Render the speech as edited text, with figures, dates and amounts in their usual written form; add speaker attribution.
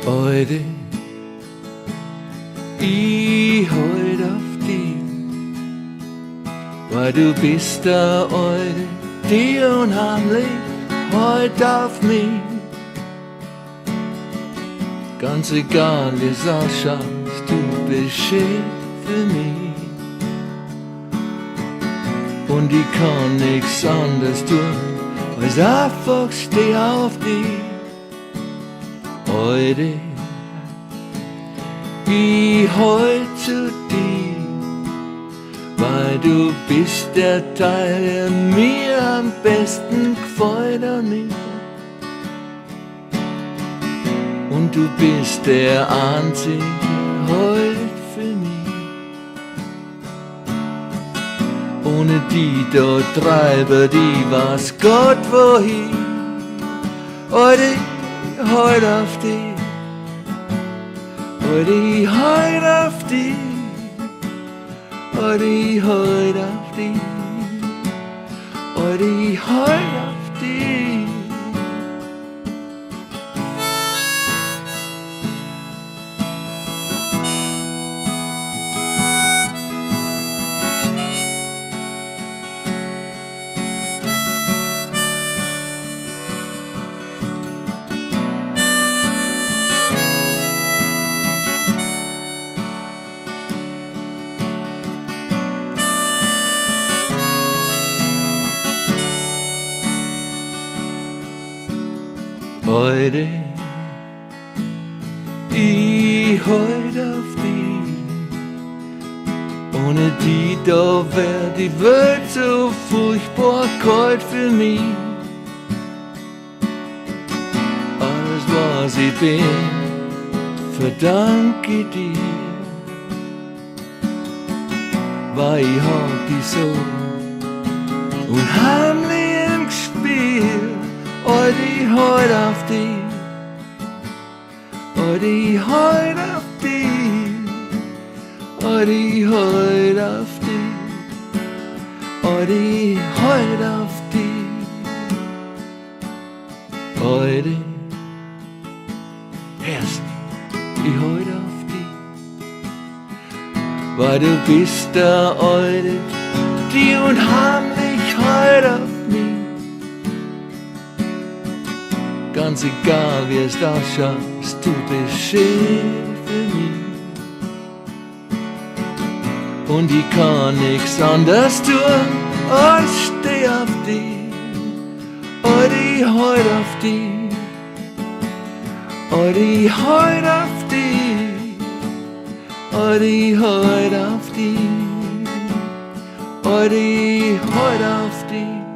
Speaker 1: Heute, ich heut auf dich, weil du bist der Heute, die unheimlich heut auf mich. Ganz egal, wie es ausschaut, du bist schön für mich. Und ich kann nichts anderes tun, als einfach steh auf dich. Heute, ich heut zu dir, weil du bist der Teil, der mir am besten gefällt an mir. Und du bist der Einzige heut für mich. Ohne die da treibe, die weiß Gott wohin. Heute, heut auf dich. Heute, heut auf dich. Heute, heut auf dich. Heute, heut auf dich. Heute, ich heut auf dich. Ohne die da wär die Welt so furchtbar kalt für mich. Alles was ich bin, verdanke ich dir. Weil ich hab dich so unheimlich im Gespiel. Heute, ich heut auf dich. Heute, ich heut auf dich. Heute, ich heut auf dich. Heute, ich heut auf dich. Heute, erst, ich heut auf dich. Weil du bist der Heute, die unheimlich heut auf mich. Ganz egal wie es ausschaut, du bist schön für mich. Und ich kann nichts anderes tun, als steh auf dich. Heute, ich heut auf dich. Heute, ich heut auf dich. Heute, ich heut auf dich. Heute, ich heut auf dich.